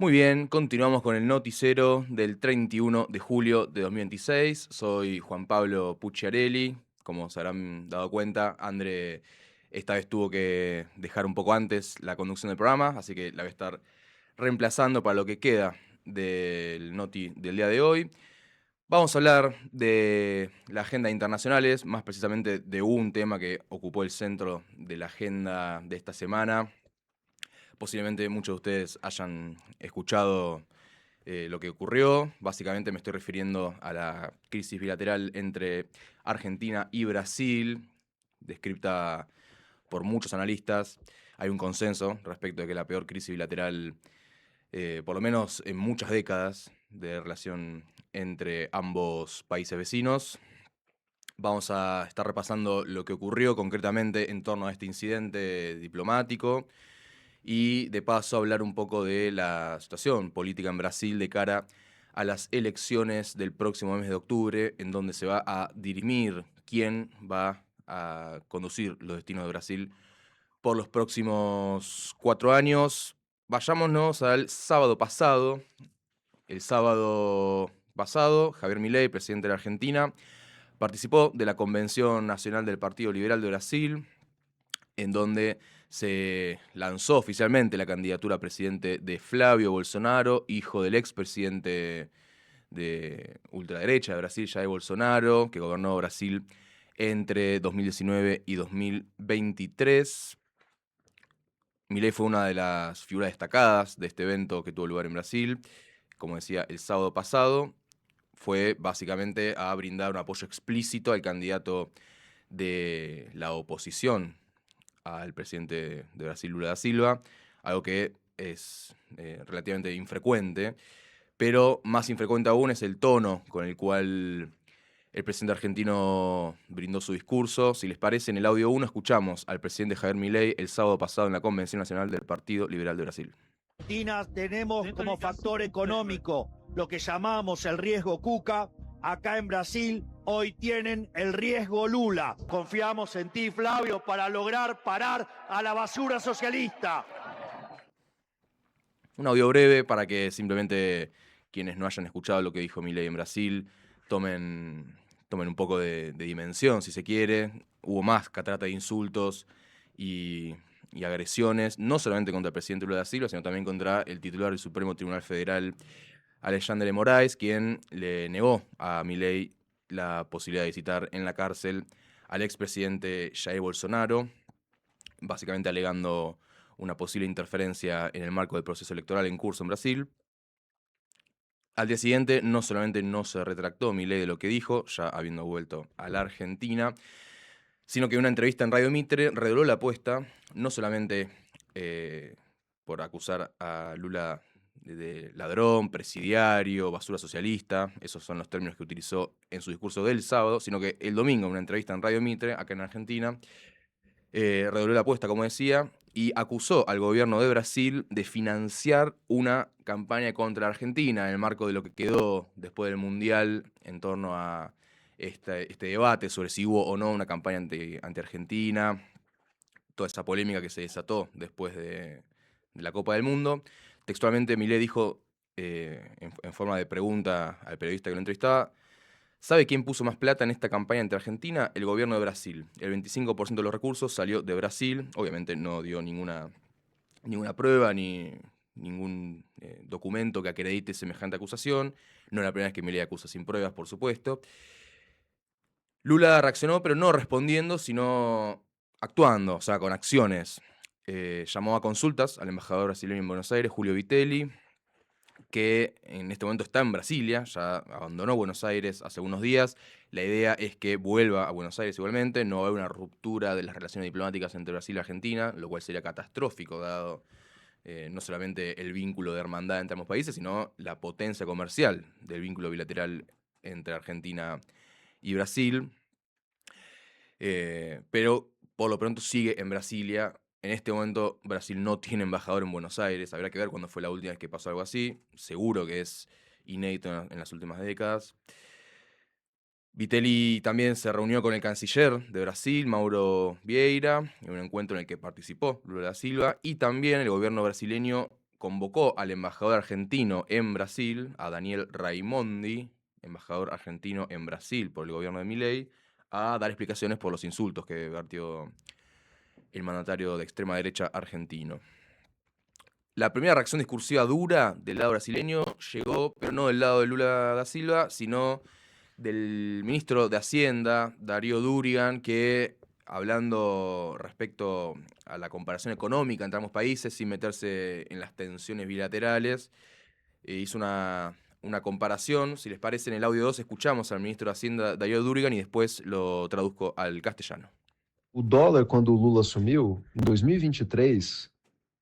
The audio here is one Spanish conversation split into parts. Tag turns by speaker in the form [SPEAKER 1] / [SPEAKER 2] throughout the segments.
[SPEAKER 1] Muy bien, continuamos con el noticiero del 31 de julio de 2026. Soy Juan Pablo Pucciarelli. Como se habrán dado cuenta, André esta vez tuvo que dejar un poco antes la conducción del programa, así que la voy a estar reemplazando para lo que queda del noti del día de hoy. Vamos a hablar de la agenda internacionales, más precisamente de un tema que ocupó el centro de la agenda de esta semana. Posiblemente muchos de ustedes hayan escuchado lo que ocurrió. Básicamente me estoy refiriendo a la crisis bilateral entre Argentina y Brasil, descripta por muchos analistas. Hay un consenso respecto de que la peor crisis bilateral, por lo menos en muchas décadas de relación entre ambos países vecinos. Vamos a estar repasando lo que ocurrió concretamente en torno a este incidente diplomático y de paso hablar un poco de la situación política en Brasil de cara a las elecciones del próximo mes de octubre, en donde se va a dirimir quién va a conducir los destinos de Brasil por los próximos 4 años. Vayámonos al sábado pasado. El sábado pasado, Javier Milei, presidente de la Argentina, participó de la Convención Nacional del Partido Liberal de Brasil, en donde se lanzó oficialmente la candidatura a presidente de Flavio Bolsonaro, hijo del expresidente de ultraderecha de Brasil, Jair Bolsonaro, que gobernó Brasil entre 2019 y 2023. Milei fue una de las figuras destacadas de este evento que tuvo lugar en Brasil. Como decía, el sábado pasado fue básicamente a brindar un apoyo explícito al candidato de la oposición al presidente de Brasil, Lula da Silva, algo que es relativamente infrecuente, pero más infrecuente aún es el tono con el cual el presidente argentino brindó su discurso. Si les parece, en el audio 1 escuchamos al presidente Javier Milei el sábado pasado en la Convención Nacional del Partido Liberal de Brasil.
[SPEAKER 2] Argentina tenemos como factor económico lo que llamamos el riesgo Cuca. Acá en Brasil hoy tienen el riesgo Lula. Confiamos en ti, Flavio, para lograr parar a la basura socialista.
[SPEAKER 1] Un audio breve para que simplemente quienes no hayan escuchado lo que dijo Milei en Brasil tomen un poco de dimensión, si se quiere. Hubo más catarata de insultos y agresiones, no solamente contra el presidente Lula da Silva, sino también contra el titular del Supremo Tribunal Federal, Alexandre de Moraes, quien le negó a Milei la posibilidad de visitar en la cárcel al expresidente Jair Bolsonaro, básicamente alegando una posible interferencia en el marco del proceso electoral en curso en Brasil. Al día siguiente, no solamente no se retractó Milei de lo que dijo, ya habiendo vuelto a la Argentina, sino que en una entrevista en Radio Mitre redobló la apuesta, no solamente por acusar a Lula de ladrón, presidiario, basura socialista, esos son los términos que utilizó en su discurso del sábado, sino que el domingo, en una entrevista en Radio Mitre, acá en Argentina, redobló la apuesta, como decía, y acusó al gobierno de Brasil de financiar una campaña contra Argentina en el marco de lo que quedó después del Mundial en torno a este debate sobre si hubo o no una campaña anti-Argentina, toda esa polémica que se desató después de la Copa del Mundo. Textualmente Milei dijo, en forma de pregunta al periodista que lo entrevistaba: ¿sabe quién puso más plata en esta campaña entre Argentina? El gobierno de Brasil. El 25% de los recursos salió de Brasil. Obviamente no dio ninguna prueba ni ningún documento que acredite semejante acusación. No es la primera vez que Milei acusa sin pruebas, por supuesto. Lula reaccionó, pero no respondiendo, sino actuando, o sea, con acciones. Llamó a consultas al embajador brasileño en Buenos Aires, Julio Vitelli, que en este momento está en Brasilia, ya abandonó Buenos Aires hace unos días. La idea es que vuelva a Buenos Aires igualmente, no va a haber una ruptura de las relaciones diplomáticas entre Brasil y Argentina, lo cual sería catastrófico dado no solamente el vínculo de hermandad entre ambos países, sino la potencia comercial del vínculo bilateral entre Argentina y Brasil. Pero por lo pronto sigue en Brasilia. En este momento Brasil no tiene embajador en Buenos Aires. Habrá que ver cuándo fue la última vez que pasó algo así. Seguro que es inédito en las últimas décadas. Vitelli también se reunió con el canciller de Brasil, Mauro Vieira, en un encuentro en el que participó Lula da Silva, y también el gobierno brasileño convocó al embajador argentino en Brasil, a Daniel Raimondi, embajador argentino en Brasil por el gobierno de Milei, a dar explicaciones por los insultos que vertió el mandatario de extrema derecha argentino. La primera reacción discursiva dura del lado brasileño llegó, pero no del lado de Lula da Silva, sino del ministro de Hacienda, Darío Durigan, que hablando respecto a la comparación económica entre ambos países, sin meterse en las tensiones bilaterales, hizo una comparación. Si les parece, en el audio 2 escuchamos al ministro de Hacienda, Darío Durigan, y después lo traduzco al castellano.
[SPEAKER 3] O dólar, quando o Lula assumiu, em 2023,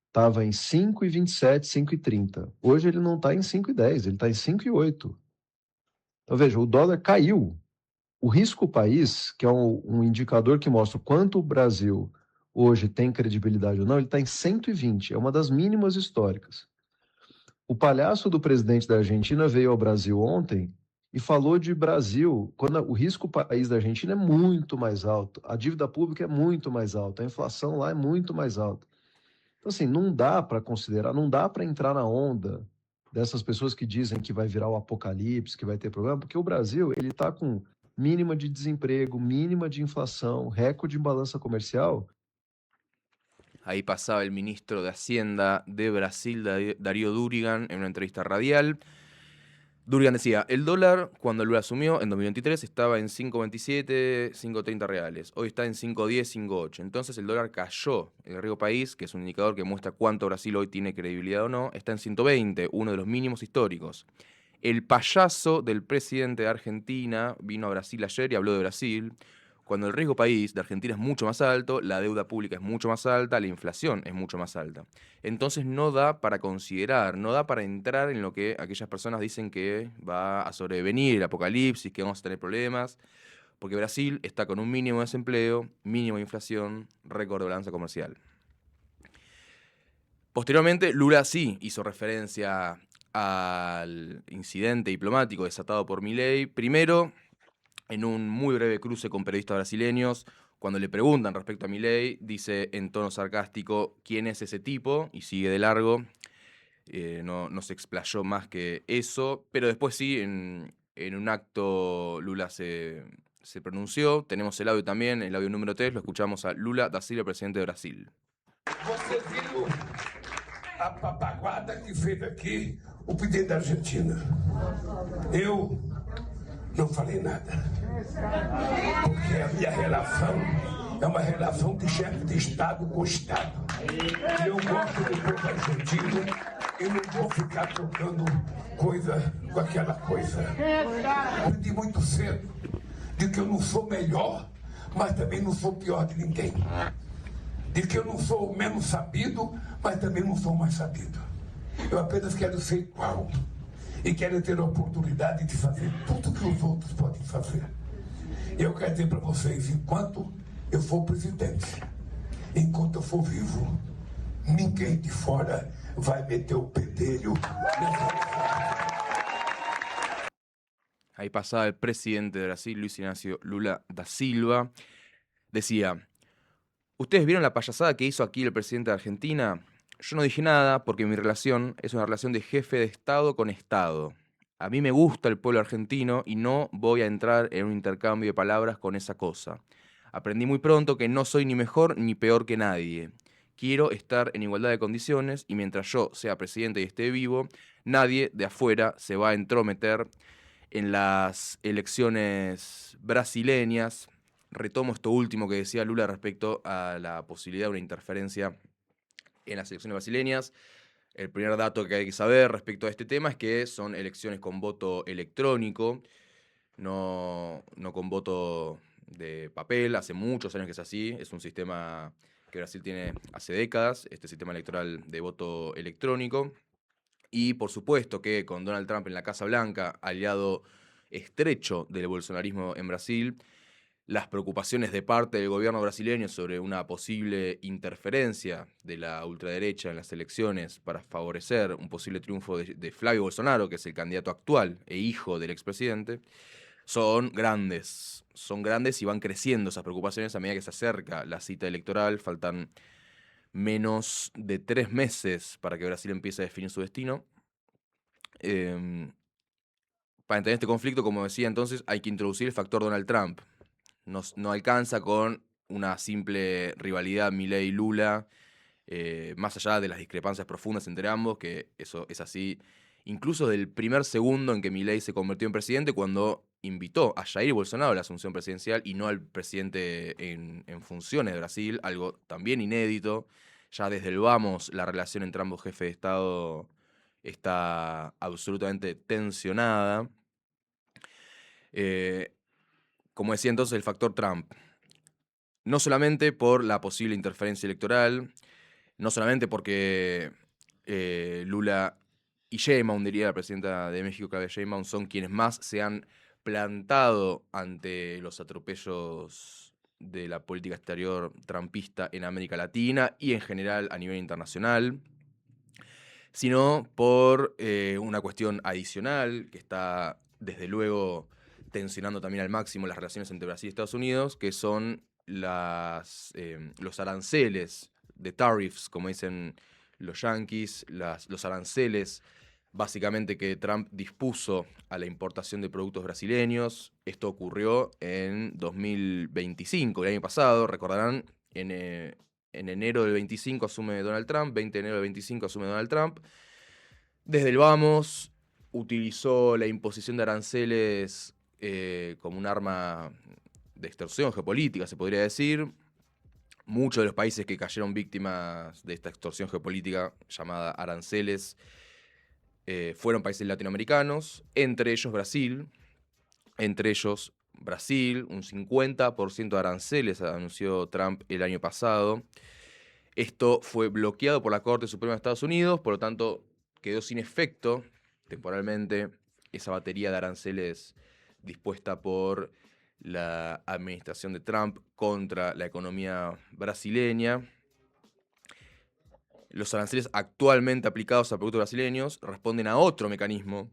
[SPEAKER 3] estava em 5,27, 5,30. Hoje ele não está em 5,10, ele está em 5,8. Então, veja, o dólar caiu. O risco país, que é um indicador que mostra o quanto o Brasil hoje tem credibilidade ou não, ele está em 120, é uma das mínimas históricas. O palhaço do presidente da Argentina veio ao Brasil ontem e falou de Brasil, quando o risco país da Argentina é muito mais alto, a dívida pública é muito mais alta, a inflação lá é muito mais alta. Então, assim, não dá para considerar, não dá para entrar na onda dessas pessoas que dizem que vai virar o apocalipse, que vai ter problema, porque o Brasil, ele está com mínima de desemprego, mínima de inflação, recorde em balança comercial.
[SPEAKER 1] Ahí pasaba el ministro de Hacienda de Brasil, Darío Durigan, en una entrevista radial. Durigan decía, el dólar cuando Lula asumió en 2023 estaba en 5.27, 5.30 reales. Hoy está en 5.10, 5.8. Entonces el dólar cayó. El riesgo país, que es un indicador que muestra cuánto Brasil hoy tiene credibilidad o no, está en 120, uno de los mínimos históricos. El payaso del presidente de Argentina vino a Brasil ayer y habló de Brasil. Cuando el riesgo país de Argentina es mucho más alto, la deuda pública es mucho más alta, la inflación es mucho más alta. Entonces no da para considerar, no da para entrar en lo que aquellas personas dicen que va a sobrevenir el apocalipsis, que vamos a tener problemas, porque Brasil está con un mínimo de desempleo, mínimo de inflación, récord de balanza comercial. Posteriormente, Lula sí hizo referencia al incidente diplomático desatado por Milei. Primero, en un muy breve cruce con periodistas brasileños, cuando le preguntan respecto a Milei, dice en tono sarcástico quién es ese tipo y sigue de largo. No se explayó más que eso, pero después sí, en un acto Lula se pronunció. Tenemos el audio también, el audio número 3, lo escuchamos a Lula da Silva, presidente de Brasil.
[SPEAKER 4] Você viu a papaguada que fez aqui o presidente da Argentina. Eu não falei nada, porque a minha relação é uma relação de chefe de Estado com o Estado. Eu gosto do povo argentino e não vou ficar trocando coisa com aquela coisa. Aprendi muito cedo de que eu não sou melhor, mas também não sou pior de ninguém. De que eu não sou o menos sabido, mas também não sou o mais sabido. Eu apenas quero ser igual. E quero ter a oportunidade de fazer tudo que os outros podem fazer. Eu quero dizer para vocês, enquanto eu for presidente, enquanto eu for vivo, ninguém de fora vai meter o pedelho nessa.
[SPEAKER 1] Ahí pasaba el presidente de Brasil, Luis Ignacio Lula da Silva. Decía, ¿ustedes vieron la payasada que hizo aquí el presidente de Argentina? Yo no dije nada porque mi relación es una relación de jefe de Estado con Estado. A mí me gusta el pueblo argentino y no voy a entrar en un intercambio de palabras con esa cosa. Aprendí muy pronto que no soy ni mejor ni peor que nadie. Quiero estar en igualdad de condiciones y mientras yo sea presidente y esté vivo, nadie de afuera se va a entrometer en las elecciones brasileñas. Retomo esto último que decía Lula respecto a la posibilidad de una interferencia en las elecciones brasileñas. El primer dato que hay que saber respecto a este tema es que son elecciones con voto electrónico, no con voto de papel. Hace muchos años que es así. Es un sistema que Brasil tiene hace décadas, este sistema electoral de voto electrónico. Y por supuesto que con Donald Trump en la Casa Blanca, aliado estrecho del bolsonarismo en Brasil, las preocupaciones de parte del gobierno brasileño sobre una posible interferencia de la ultraderecha en las elecciones para favorecer un posible triunfo de Flavio Bolsonaro, que es el candidato actual e hijo del expresidente, son grandes y van creciendo esas preocupaciones a medida que se acerca la cita electoral. Faltan menos de 3 meses para que Brasil empiece a definir su destino. Para entender este conflicto, como decía entonces, hay que introducir el factor Donald Trump. No alcanza con una simple rivalidad Milei-Lula, más allá de las discrepancias profundas entre ambos, que eso es así, incluso del primer segundo en que Milei se convirtió en presidente, cuando invitó a Jair Bolsonaro a la asunción presidencial y no al presidente en funciones de Brasil, algo también inédito. Ya desde el vamos, la relación entre ambos jefes de Estado está absolutamente tensionada. Como decía entonces, el factor Trump. No solamente por la posible interferencia electoral, no solamente porque Lula y Sheinbaum, diría la presidenta de México, Claudia Sheinbaum, son quienes más se han plantado ante los atropellos de la política exterior trumpista en América Latina y en general a nivel internacional, sino por una cuestión adicional que está desde luego tensionando también al máximo las relaciones entre Brasil y Estados Unidos, que son los aranceles de tariffs, como dicen los yanquis, los aranceles básicamente que Trump dispuso a la importación de productos brasileños. Esto ocurrió en 2025, el año pasado, recordarán, en enero del 25 asume Donald Trump, 20 de enero del 25 asume Donald Trump. Desde el vamos utilizó la imposición de aranceles como un arma de extorsión geopolítica, se podría decir. Muchos de los países que cayeron víctimas de esta extorsión geopolítica llamada aranceles fueron países latinoamericanos, entre ellos Brasil. Un 50% de aranceles anunció Trump el año pasado. Esto fue bloqueado por la Corte Suprema de Estados Unidos, por lo tanto quedó sin efecto temporalmente esa batería de aranceles dispuesta por la administración de Trump contra la economía brasileña. Los aranceles actualmente aplicados a productos brasileños responden a otro mecanismo,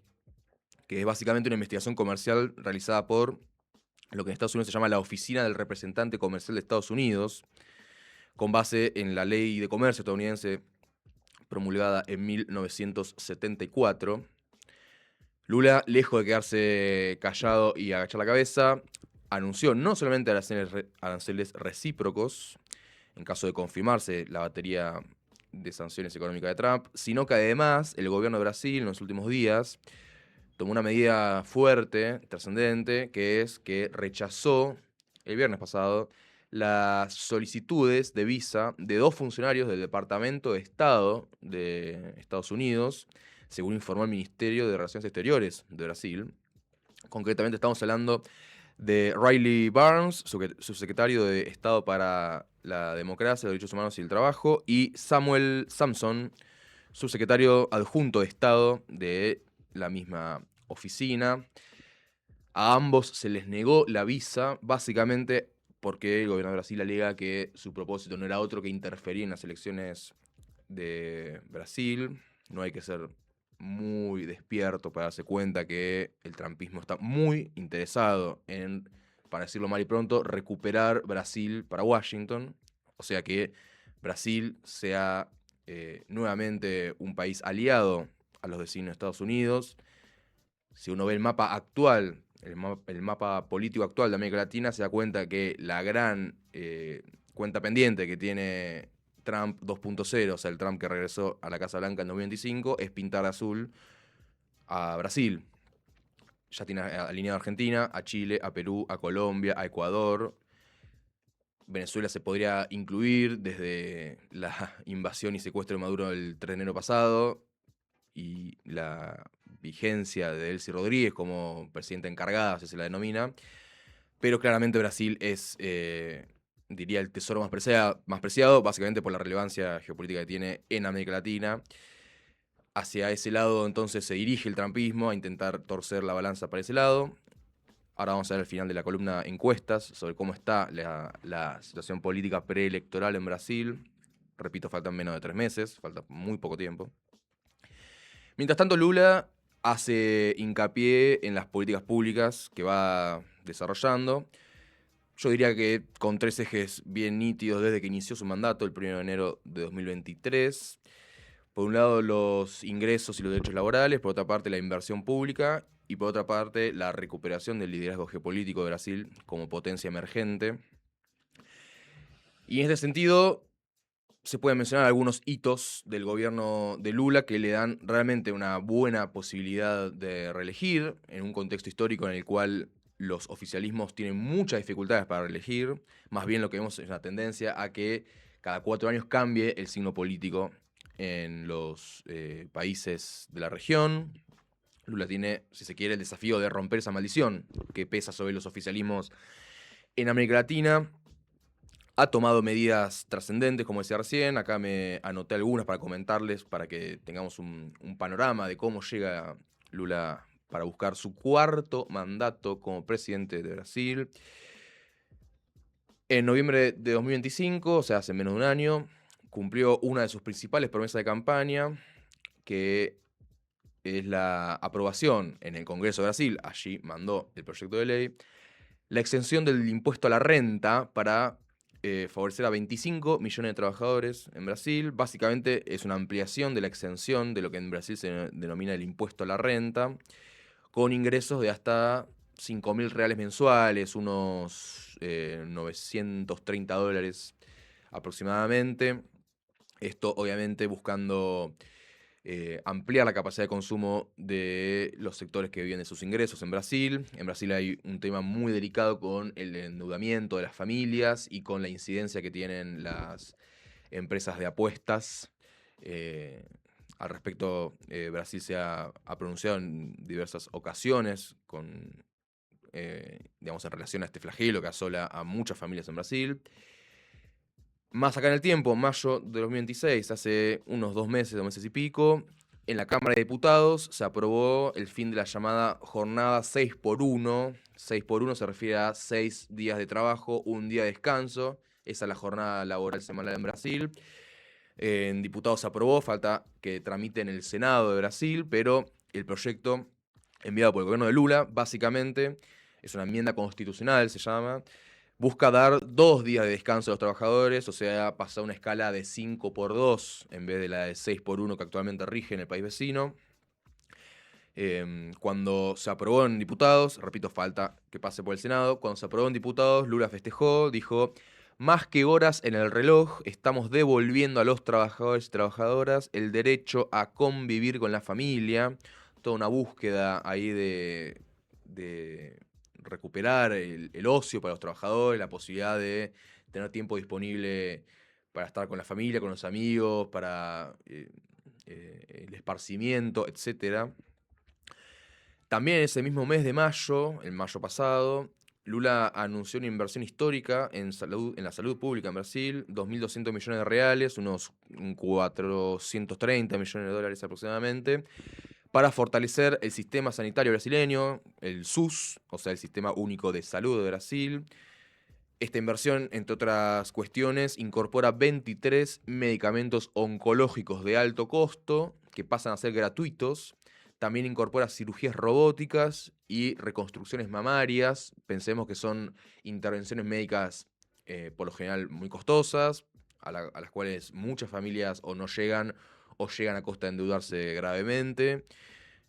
[SPEAKER 1] que es básicamente una investigación comercial realizada por lo que en Estados Unidos se llama la Oficina del Representante Comercial de Estados Unidos, con base en la Ley de Comercio estadounidense promulgada en 1974. Lula, lejos de quedarse callado y agachar la cabeza, anunció no solamente aranceles recíprocos, en caso de confirmarse la batería de sanciones económicas de Trump, sino que además el gobierno de Brasil en los últimos días tomó una medida fuerte, trascendente, que es que rechazó el viernes pasado las solicitudes de visa de 2 funcionarios del Departamento de Estado de Estados Unidos, según informó el Ministerio de Relaciones Exteriores de Brasil. Concretamente estamos hablando de Riley Barnes, subsecretario de Estado para la Democracia, los Derechos Humanos y el Trabajo, y Samuel Sampson, subsecretario adjunto de Estado de la misma oficina. A ambos se les negó la visa, básicamente porque el gobierno de Brasil alega que su propósito no era otro que interferir en las elecciones de Brasil. No hay que ser muy despierto para darse cuenta que el trumpismo está muy interesado en, para decirlo mal y pronto, recuperar Brasil para Washington. O sea que Brasil sea nuevamente un país aliado a los vecinos de Estados Unidos. Si uno ve el mapa actual, el mapa político actual de América Latina, se da cuenta que la gran cuenta pendiente que tiene Trump 2.0, o sea, el Trump que regresó a la Casa Blanca en 2025, es pintar azul a Brasil. Ya tiene alineado a Argentina, a Chile, a Perú, a Colombia, a Ecuador. Venezuela se podría incluir desde la invasión y secuestro de Maduro el 3 de enero pasado y la vigencia de Delcy Rodríguez como presidenta encargada, así se la denomina. Pero claramente Brasil es, diría, el tesoro más preciado, básicamente por la relevancia geopolítica que tiene en América Latina. Hacia ese lado entonces se dirige el trumpismo a intentar torcer la balanza para ese lado. Ahora vamos a ver al final de la columna encuestas sobre cómo está la situación política preelectoral en Brasil. Repito, faltan menos de 3 meses, falta muy poco tiempo. Mientras tanto, Lula hace hincapié en las políticas públicas que va desarrollando. Yo diría que con 3 ejes bien nítidos desde que inició su mandato, el 1 de enero de 2023. Por un lado, los ingresos y los derechos laborales, por otra parte, la inversión pública y por otra parte, la recuperación del liderazgo geopolítico de Brasil como potencia emergente. Y en este sentido, se pueden mencionar algunos hitos del gobierno de Lula que le dan realmente una buena posibilidad de reelegir en un contexto histórico en el cual los oficialismos tienen muchas dificultades para reelegir. Más bien lo que vemos es una tendencia a que cada 4 años cambie el signo político en los países de la región. Lula tiene, si se quiere, el desafío de romper esa maldición que pesa sobre los oficialismos en América Latina. Ha tomado medidas trascendentes, como decía recién. Acá me anoté algunas para comentarles, para que tengamos un panorama de cómo llega Lula para buscar su 4º mandato como presidente de Brasil. En noviembre de 2025, o sea, hace menos de un año, cumplió una de sus principales promesas de campaña, que es la aprobación en el Congreso de Brasil, allí mandó el proyecto de ley, la exención del impuesto a la renta para favorecer a 25 millones de trabajadores en Brasil. Básicamente es una ampliación de la exención de lo que en Brasil se denomina el impuesto a la renta, con ingresos de hasta 5.000 reales mensuales, unos $930 aproximadamente. Esto obviamente buscando ampliar la capacidad de consumo de los sectores que viven de sus ingresos en Brasil. En Brasil hay un tema muy delicado con el endeudamiento de las familias y con la incidencia que tienen las empresas de apuestas. Al respecto, Brasil se ha pronunciado en diversas ocasiones digamos, en relación a este flagelo que asola a muchas familias en Brasil. Más acá en el tiempo, en mayo de 2026, hace unos 2 meses y pico, en la Cámara de Diputados se aprobó el fin de la llamada jornada 6x1. 6x1 se refiere a 6 días de trabajo, 1 día de descanso. Esa es la jornada laboral semanal en Brasil. En diputados se aprobó, falta que tramite en el Senado de Brasil, pero el proyecto enviado por el gobierno de Lula, básicamente, es una enmienda constitucional, se llama. Busca dar 2 días de descanso a los trabajadores, o sea, pasar una escala de 5x2 en vez de la de 6x1 que actualmente rige en el país vecino. Cuando se aprobó en diputados, repito, falta que pase por el Senado, cuando se aprobó en diputados, Lula festejó, dijo: más que horas en el reloj, estamos devolviendo a los trabajadores y trabajadoras el derecho a convivir con la familia. Toda una búsqueda ahí de recuperar el ocio para los trabajadores, la posibilidad de tener tiempo disponible para estar con la familia, con los amigos, para el esparcimiento, etc. También ese mismo mes de mayo, en mayo pasado, Lula anunció una inversión histórica en la salud pública en Brasil, 2.200 millones de reales, unos 430 millones de dólares aproximadamente, para fortalecer el sistema sanitario brasileño, el SUS, o sea, el Sistema Único de Salud de Brasil. Esta inversión, entre otras cuestiones, incorpora 23 medicamentos oncológicos de alto costo que pasan a ser gratuitos. También incorpora cirugías robóticas y reconstrucciones mamarias. Pensemos que son intervenciones médicas por lo general muy costosas, a las cuales muchas familias o no llegan o llegan a costa de endeudarse gravemente.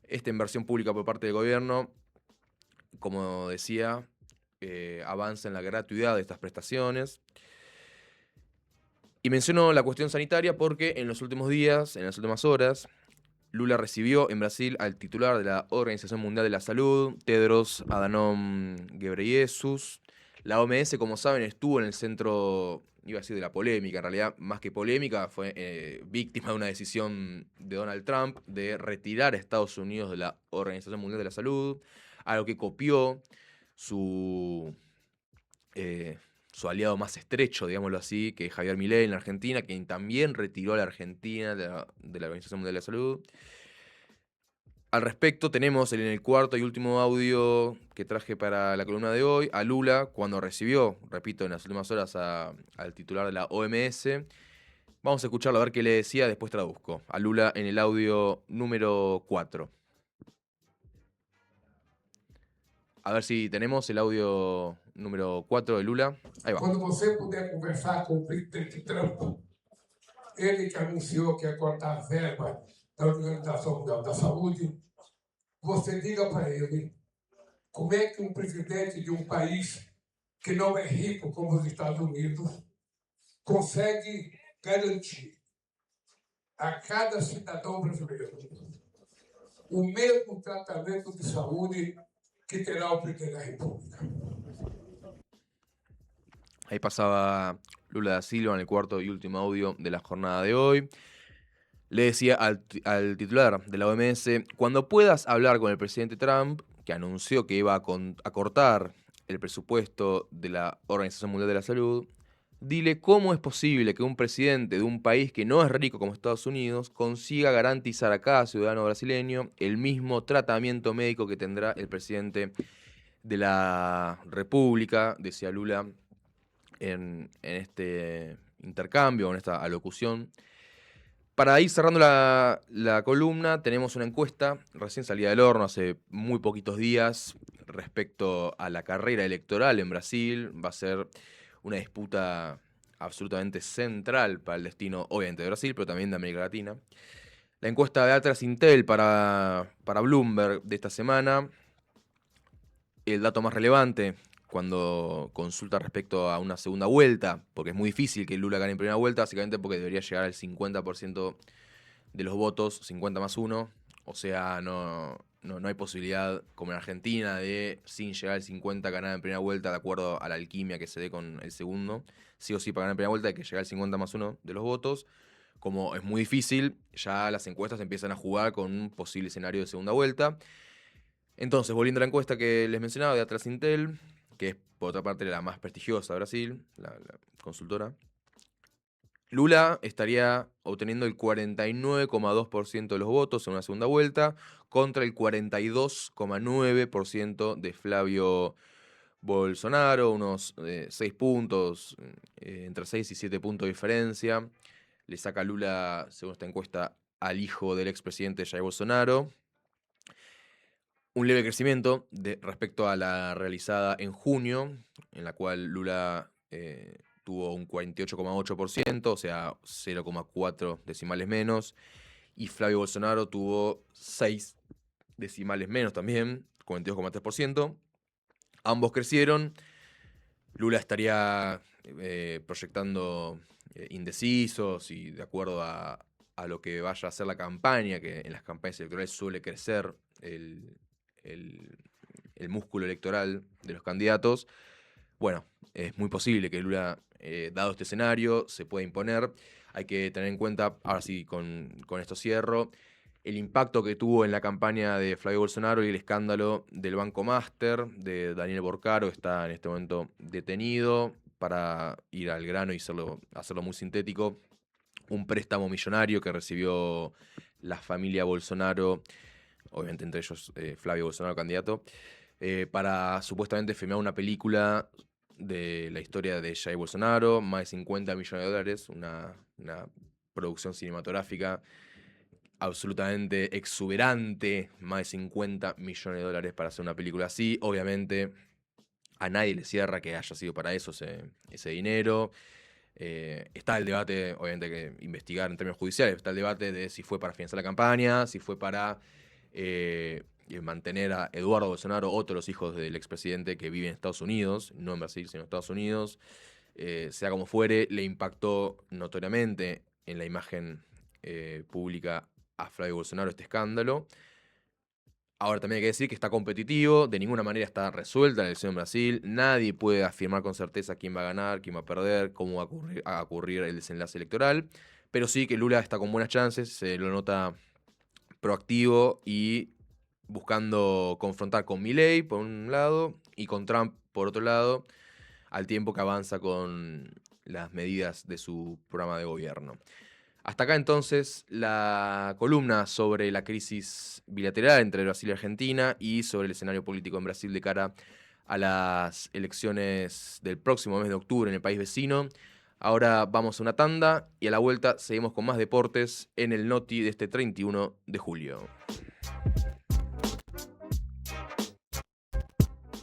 [SPEAKER 1] Esta inversión pública por parte del gobierno, como decía, avanza en la gratuidad de estas prestaciones. Y menciono la cuestión sanitaria porque en los últimos días, en las últimas horas, Lula recibió en Brasil al titular de la Organización Mundial de la Salud, Tedros Adhanom Ghebreyesus. La OMS, como saben, estuvo en el centro, iba a decir de la polémica, en realidad más que polémica, fue víctima de una decisión de Donald Trump de retirar a Estados Unidos de la Organización Mundial de la Salud, a lo que copió su aliado más estrecho, digámoslo así, que es Javier Milei en la Argentina, quien también retiró a la Argentina de la Organización Mundial de la Salud. Al respecto, tenemos en el 4º y último audio que traje para la columna de hoy a Lula cuando recibió, repito, en las últimas horas al titular de la OMS. Vamos a escucharlo a ver qué le decía, después traduzco. A Lula en el audio número 4. A ver si tenemos el audio número 4 de Lula. Ahí va.
[SPEAKER 4] Quando você puder conversar com o presidente Trump, ele que anunciou que ia cortar a verba da Organização Mundial da Saúde, você diga para ele como é que um presidente de um país que não é rico como os Estados Unidos consegue garantir a cada cidadão brasileiro o mesmo tratamento de saúde que terá o presidente da República.
[SPEAKER 1] Ahí pasaba Lula da Silva en el cuarto y último audio de la jornada de hoy. Le decía al titular de la OMS, cuando puedas hablar con el presidente Trump, que anunció que iba a cortar el presupuesto de la Organización Mundial de la Salud, dile cómo es posible que un presidente de un país que no es rico como Estados Unidos consiga garantizar a cada ciudadano brasileño el mismo tratamiento médico que tendrá el presidente de la República, decía Lula en este intercambio, en esta alocución. Para ir cerrando la columna, tenemos una encuesta recién salida del horno hace muy poquitos días respecto a la carrera electoral en Brasil. Va a ser una disputa absolutamente central para el destino, obviamente, de Brasil, pero también de América Latina. La encuesta de Atlas Intel para Bloomberg de esta semana, el dato más relevante cuando consulta respecto a una segunda vuelta, porque es muy difícil que Lula gane en primera vuelta, básicamente porque debería llegar al 50% de los votos, 50 más 1, o sea, no hay posibilidad, como en Argentina, de sin llegar al 50 ganar en primera vuelta, de acuerdo a la alquimia que se dé con el segundo. Sí o sí, para ganar en primera vuelta hay que llegar al 50 más 1 de los votos. Como es muy difícil, ya las encuestas empiezan a jugar con un posible escenario de segunda vuelta. Entonces, volviendo a la encuesta que les mencionaba de Atlas Intel, que es por otra parte la más prestigiosa de Brasil, la consultora, Lula estaría obteniendo el 49,2% de los votos en una segunda vuelta contra el 42,9% de Flavio Bolsonaro, unos 6 puntos, entre 6 y 7 puntos de diferencia. Le saca Lula, según esta encuesta, al hijo del expresidente Jair Bolsonaro. Un leve crecimiento respecto a la realizada en junio, en la cual Lula tuvo un 48,8%, o sea, 0,4 decimales menos, y Flavio Bolsonaro tuvo 6 decimales menos también, 42,3%. Ambos crecieron. Lula estaría proyectando indecisos y de acuerdo a lo que vaya a ser la campaña, que en las campañas electorales suele crecer el músculo electoral de los candidatos. Bueno, es muy posible que Lula, dado este escenario, se pueda imponer. Hay que tener en cuenta, ahora sí, con esto cierro, el impacto que tuvo en la campaña de Flavio Bolsonaro y el escándalo del Banco Master, de Daniel Borcaro, está en este momento detenido. Para ir al grano y hacerlo muy sintético, un préstamo millonario que recibió la familia Bolsonaro, obviamente entre ellos Flavio Bolsonaro, candidato, para supuestamente filmar una película de la historia de Jair Bolsonaro, más de 50 millones de dólares, una producción cinematográfica absolutamente exuberante, más de 50 millones de dólares para hacer una película así. Obviamente a nadie le cierra que haya sido para eso ese dinero. Está el debate, obviamente, que investigar en términos judiciales, está el debate de si fue para financiar la campaña, si fue para mantener a Eduardo Bolsonaro, otro de los hijos del expresidente que vive en Estados Unidos, no en Brasil, sino en Estados Unidos. Sea como fuere, le impactó notoriamente en la imagen pública a Flavio Bolsonaro este escándalo. Ahora también hay que decir que está competitivo, de ninguna manera está resuelta la elección en Brasil, nadie puede afirmar con certeza quién va a ganar, quién va a perder, cómo va a ocurrir el desenlace electoral, pero sí que Lula está con buenas chances, se lo nota proactivo y buscando confrontar con Milei por un lado y con Trump por otro lado, al tiempo que avanza con las medidas de su programa de gobierno. Hasta acá entonces la columna sobre la crisis bilateral entre Brasil y Argentina y sobre el escenario político en Brasil de cara a las elecciones del próximo mes de octubre en el país vecino. Ahora vamos a una tanda y a la vuelta seguimos con más deportes en el Noti de este 31 de julio.